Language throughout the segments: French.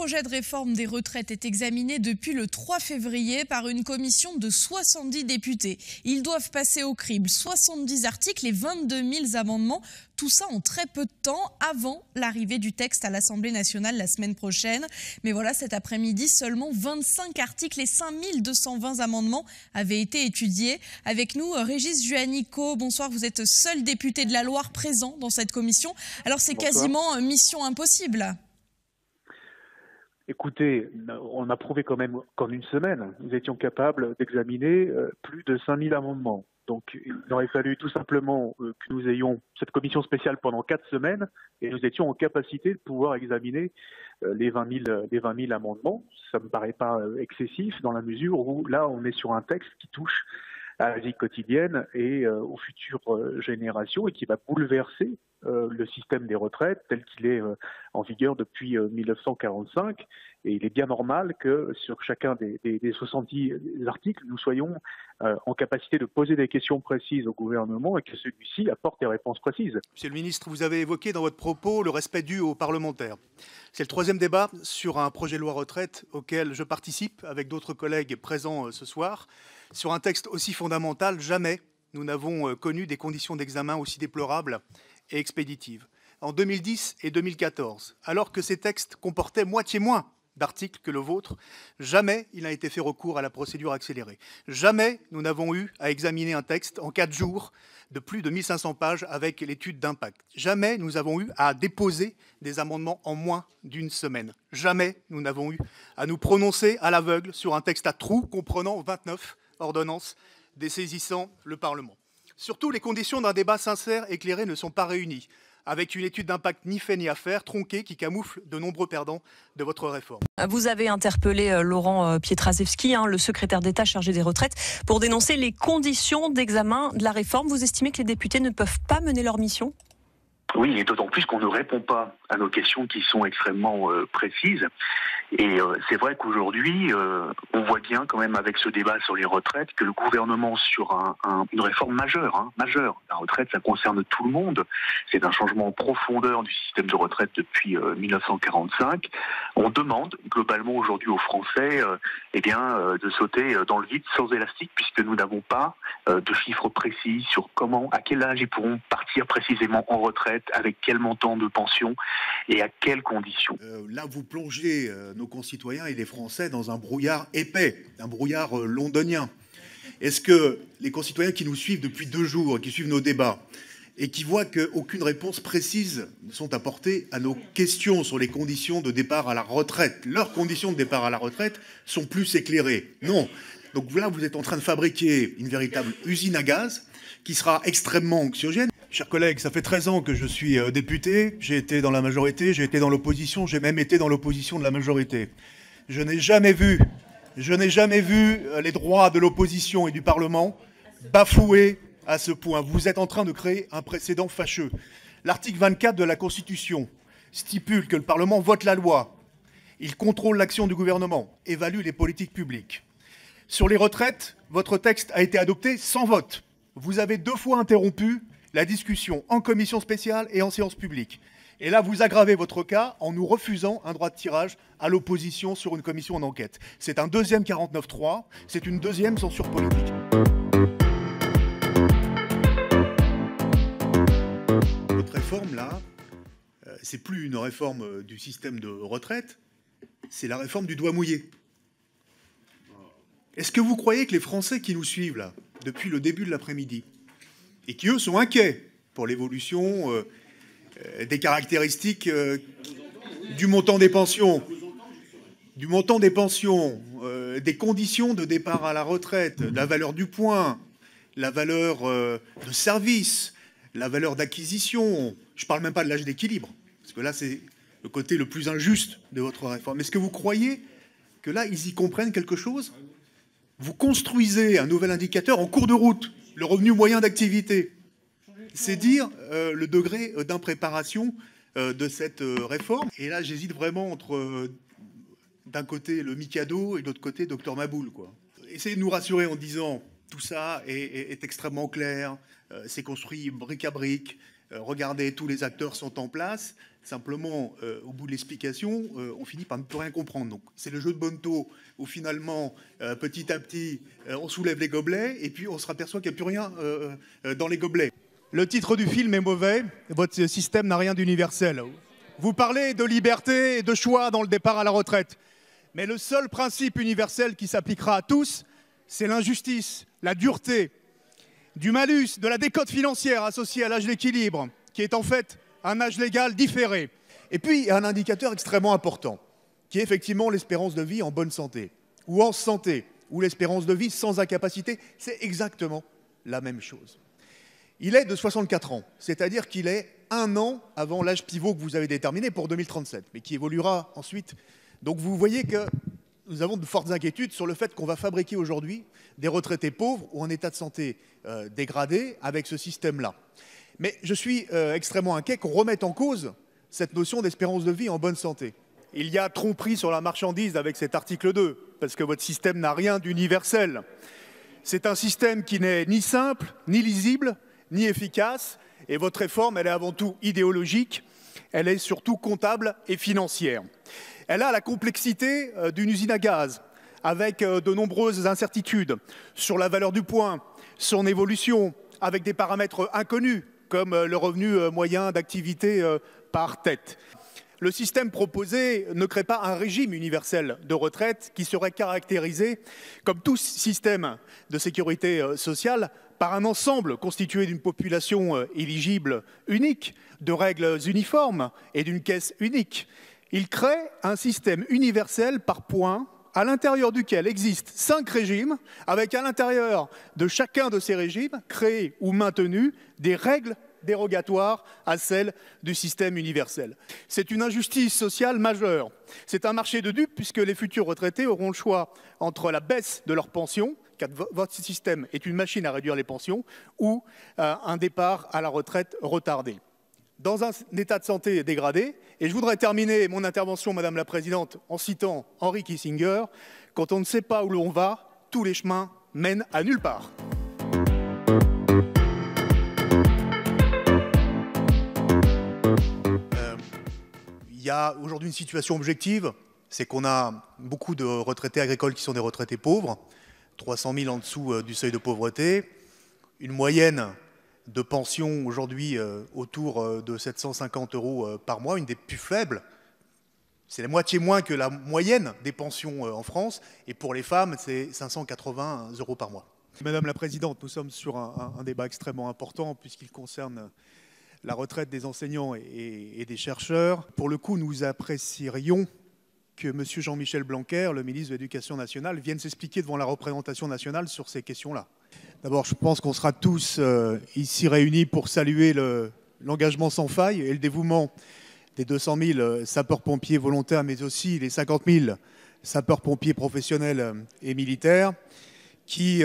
projet de réforme des retraites est examiné depuis le 3 février par une commission de 70 députés. Ils doivent passer au crible 70 articles et 22 000 amendements. Tout ça en très peu de temps avant l'arrivée du texte à l'Assemblée nationale la semaine prochaine. Mais voilà, cet après-midi, seulement 25 articles et 5220 amendements avaient été étudiés. Avec nous, Régis Juanico, bonsoir, vous êtes seul député de la Loire présent dans cette commission. Alors c'est quasiment mission impossible. Écoutez, on a prouvé quand même qu'en une semaine, nous étions capables d'examiner plus de 5000 amendements. Donc il aurait fallu tout simplement que nous ayons cette commission spéciale pendant 4 semaines et nous étions en capacité de pouvoir examiner les 20 000 amendements. Ça ne me paraît pas excessif dans la mesure où là on est sur un texte qui touche à la vie quotidienne et aux futures générations et qui va bouleverser le système des retraites tel qu'il est en vigueur depuis 1945. Et il est bien normal que sur chacun des 70 articles, nous soyons en capacité de poser des questions précises au gouvernement et que celui-ci apporte des réponses précises. Monsieur le ministre, vous avez évoqué dans votre propos le respect dû aux parlementaires. C'est le 3e débat sur un projet de loi retraite auquel je participe avec d'autres collègues présents ce soir. Sur un texte aussi fondamental, jamais nous n'avons connu des conditions d'examen aussi déplorables et expéditives. En 2010 et 2014, alors que ces textes comportaient moitié moins d'articles que le vôtre, jamais il n'a été fait recours à la procédure accélérée. Jamais nous n'avons eu à examiner un texte en 4 jours de plus de 1500 pages avec l'étude d'impact. Jamais nous avons eu à déposer des amendements en moins d'une semaine. Jamais nous n'avons eu à nous prononcer à l'aveugle sur un texte à trous comprenant 29 ordonnances dessaisissant le Parlement. Surtout, les conditions d'un débat sincère et éclairé ne sont pas réunies, avec une étude d'impact ni fait ni à faire, tronquée, qui camoufle de nombreux perdants de votre réforme. Vous avez interpellé Laurent Pietraszewski, le secrétaire d'État chargé des retraites, pour dénoncer les conditions d'examen de la réforme. Vous estimez que les députés ne peuvent pas mener leur mission ? Oui, et d'autant plus qu'on ne répond pas à nos questions qui sont extrêmement précises. Et c'est vrai qu'aujourd'hui, on voit bien quand même avec ce débat sur les retraites que le gouvernement sur une réforme majeure. La retraite, ça concerne tout le monde. C'est un changement en profondeur du système de retraite depuis 1945. On demande globalement aujourd'hui aux Français de sauter dans le vide sans élastique puisque nous n'avons pas de chiffres précis sur comment, à quel âge ils pourront partir précisément en retraite, avec quel montant de pension et à quelles conditions. Là, vous plongez nos concitoyens et les Français dans un brouillard épais, un brouillard londonien. Est-ce que les concitoyens qui nous suivent depuis 2 jours, qui suivent nos débats, et qui voient qu'aucune réponse précise ne sont apportées à nos questions sur les conditions de départ à la retraite, leurs conditions de départ à la retraite sont plus éclairées? Non. Donc là, vous êtes en train de fabriquer une véritable usine à gaz qui sera extrêmement anxiogène. Chers collègues, ça fait 13 ans que je suis député, j'ai été dans la majorité, j'ai été dans l'opposition, j'ai même été dans l'opposition de la majorité. Je n'ai jamais vu les droits de l'opposition et du Parlement bafoués à ce point. Vous êtes en train de créer un précédent fâcheux. L'article 24 de la Constitution stipule que le Parlement vote la loi, il contrôle l'action du gouvernement, évalue les politiques publiques. Sur les retraites, votre texte a été adopté sans vote. Vous avez 2 fois interrompu la discussion en commission spéciale et en séance publique. Et là, vous aggravez votre cas en nous refusant un droit de tirage à l'opposition sur une commission d'enquête. C'est un 2e 49.3, c'est une 2e censure politique. Votre réforme, là, c'est plus une réforme du système de retraite, c'est la réforme du doigt mouillé. Est-ce que vous croyez que les Français qui nous suivent, là, depuis le début de l'après-midi, et qui, eux, sont inquiets pour l'évolution des caractéristiques du montant des pensions, des conditions de départ à la retraite, la valeur du point, la valeur de service, la valeur d'acquisition. Je ne parle même pas de l'âge d'équilibre, parce que là, c'est le côté le plus injuste de votre réforme. Est-ce que vous croyez que là, ils y comprennent quelque chose ? Vous construisez un nouvel indicateur en cours de route, le revenu moyen d'activité. C'est dire le degré d'impréparation de cette réforme. Et là, j'hésite vraiment entre, d'un côté, le Mikado et de l'autre côté, Docteur Maboul, quoi. Essayez de nous rassurer en disant tout ça est extrêmement clair, c'est construit brique à brique, regardez, tous les acteurs sont en place. Simplement, au bout de l'explication, on finit par ne plus rien comprendre. Donc, c'est le jeu de Bonneto où finalement, petit à petit, on soulève les gobelets et puis on se aperçoit qu'il n'y a plus rien dans les gobelets. Le titre du film est mauvais. Votre système n'a rien d'universel. Vous parlez de liberté et de choix dans le départ à la retraite. Mais le seul principe universel qui s'appliquera à tous, c'est l'injustice, la dureté, du malus, de la décote financière associée à l'âge d'équilibre, qui est en fait un âge légal différé. Et puis, il y a un indicateur extrêmement important, qui est effectivement l'espérance de vie en bonne santé, ou en santé, ou l'espérance de vie sans incapacité. C'est exactement la même chose. Il est de 64 ans, c'est-à-dire qu'il est 1 an avant l'âge pivot que vous avez déterminé pour 2037, mais qui évoluera ensuite. Donc vous voyez que nous avons de fortes inquiétudes sur le fait qu'on va fabriquer aujourd'hui des retraités pauvres ou en état de santé dégradé avec ce système-là. Mais je suis extrêmement inquiet qu'on remette en cause cette notion d'espérance de vie en bonne santé. Il y a tromperie sur la marchandise avec cet article 2, parce que votre système n'a rien d'universel. C'est un système qui n'est ni simple, ni lisible, ni efficace, et votre réforme, elle est avant tout idéologique, elle est surtout comptable et financière. Elle a la complexité d'une usine à gaz, avec de nombreuses incertitudes sur la valeur du point, son évolution, avec des paramètres inconnus, comme le revenu moyen d'activité par tête. Le système proposé ne crée pas un régime universel de retraite qui serait caractérisé, comme tout système de sécurité sociale, par un ensemble constitué d'une population éligible unique, de règles uniformes et d'une caisse unique. Il crée un système universel par points, à l'intérieur duquel existent 5 régimes, avec à l'intérieur de chacun de ces régimes, créés ou maintenus, des règles dérogatoires à celles du système universel. C'est une injustice sociale majeure. C'est un marché de dupes puisque les futurs retraités auront le choix entre la baisse de leur pension, car votre système est une machine à réduire les pensions, ou un départ à la retraite retardé. Dans un état de santé dégradé, et je voudrais terminer mon intervention, Madame la Présidente, en citant Henry Kissinger, « Quand on ne sait pas où l'on va, tous les chemins mènent à nulle part ». Il y a aujourd'hui une situation objective, c'est qu'on a beaucoup de retraités agricoles qui sont des retraités pauvres, 300 000 en dessous du seuil de pauvreté, une moyenne de pension aujourd'hui autour de 750 € par mois, une des plus faibles. C'est la moitié moins que la moyenne des pensions en France, et pour les femmes, c'est 580 € par mois. Madame la Présidente, nous sommes sur un débat extrêmement important puisqu'il concerne la retraite des enseignants et des chercheurs. Pour le coup, nous apprécierions que M. Jean-Michel Blanquer, le ministre de l'Éducation nationale, vienne s'expliquer devant la représentation nationale sur ces questions-là. D'abord, je pense qu'on sera tous ici réunis pour saluer l'engagement sans faille et le dévouement des 200 000 sapeurs-pompiers volontaires, mais aussi les 50 000 sapeurs-pompiers professionnels et militaires qui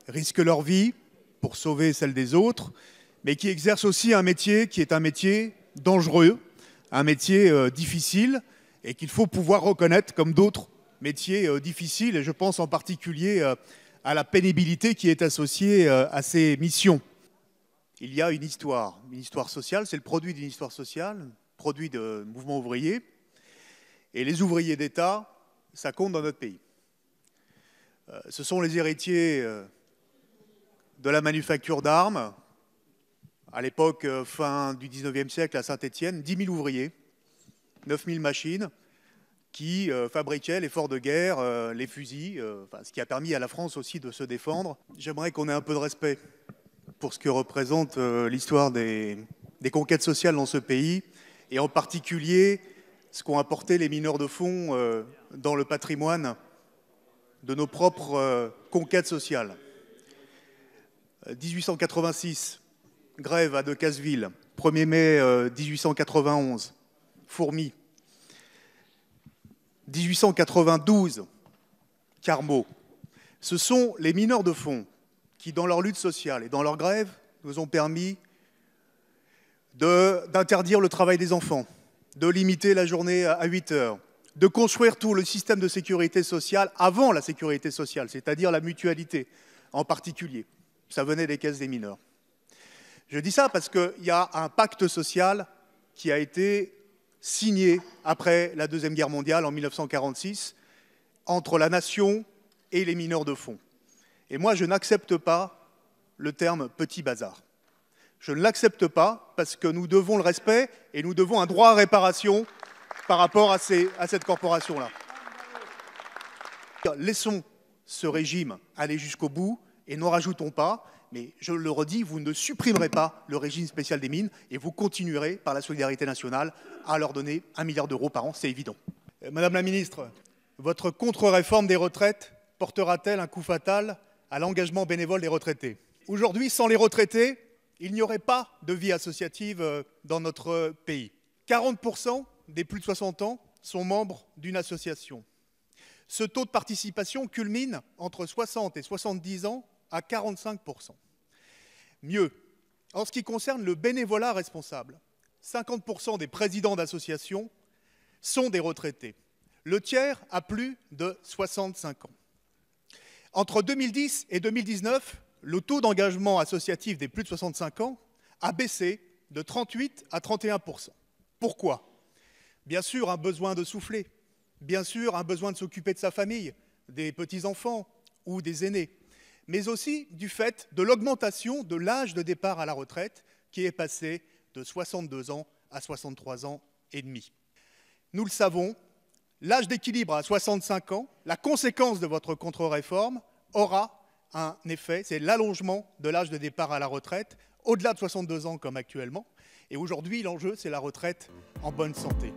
risquent leur vie pour sauver celle des autres, mais qui exercent aussi un métier qui est un métier dangereux, un métier difficile, et qu'il faut pouvoir reconnaître comme d'autres métiers difficiles, et je pense en particulier à la pénibilité qui est associée à ces missions. Il y a une histoire sociale, c'est le produit d'une histoire sociale, produit de mouvements ouvriers, et les ouvriers d'État, ça compte dans notre pays. Ce sont les héritiers de la manufacture d'armes, à l'époque, fin du 19e siècle, à Saint-Étienne, 10 000 ouvriers, 9 000 machines qui fabriquaient les forts de guerre, les fusils, ce qui a permis à la France aussi de se défendre. J'aimerais qu'on ait un peu de respect pour ce que représente l'histoire des conquêtes sociales dans ce pays, et en particulier ce qu'ont apporté les mineurs de fond dans le patrimoine de nos propres conquêtes sociales. 1886, grève à Decazeville, 1er mai 1891, Fourmi. 1892, Carmaux. Ce sont les mineurs de fond qui, dans leur lutte sociale et dans leur grève, nous ont permis d'interdire le travail des enfants, de limiter la journée à 8 heures, de construire tout le système de sécurité sociale avant la sécurité sociale, c'est-à-dire la mutualité en particulier. Ça venait des caisses des mineurs. Je dis ça parce qu'il y a un pacte social qui a été signé après la Deuxième Guerre mondiale en 1946 entre la nation et les mineurs de fonds. Et moi, je n'accepte pas le terme « petit bazar ». Je ne l'accepte pas parce que nous devons le respect et nous devons un droit à réparation par rapport à cette corporation-là. Laissons ce régime aller jusqu'au bout et n'en rajoutons pas. Mais je le redis, vous ne supprimerez pas le régime spécial des mines et vous continuerez, par la solidarité nationale, à leur donner 1 milliard d'euros par an, c'est évident. Madame la ministre, votre contre-réforme des retraites portera-t-elle un coup fatal à l'engagement bénévole des retraités? Aujourd'hui, sans les retraités, il n'y aurait pas de vie associative dans notre pays. 40% des plus de 60 ans sont membres d'une association. Ce taux de participation culmine entre 60 et 70 ans à 45%. Mieux, en ce qui concerne le bénévolat responsable, 50% des présidents d'associations sont des retraités. Le tiers a plus de 65 ans. Entre 2010 et 2019, le taux d'engagement associatif des plus de 65 ans a baissé de 38 à 31%. Pourquoi? Bien sûr, un besoin de souffler. Bien sûr, un besoin de s'occuper de sa famille, des petits-enfants ou des aînés. Mais aussi du fait de l'augmentation de l'âge de départ à la retraite qui est passé de 62 ans à 63 ans et demi. Nous le savons, l'âge d'équilibre à 65 ans, la conséquence de votre contre-réforme aura un effet, c'est l'allongement de l'âge de départ à la retraite, au-delà de 62 ans comme actuellement. Et aujourd'hui, l'enjeu, c'est la retraite en bonne santé.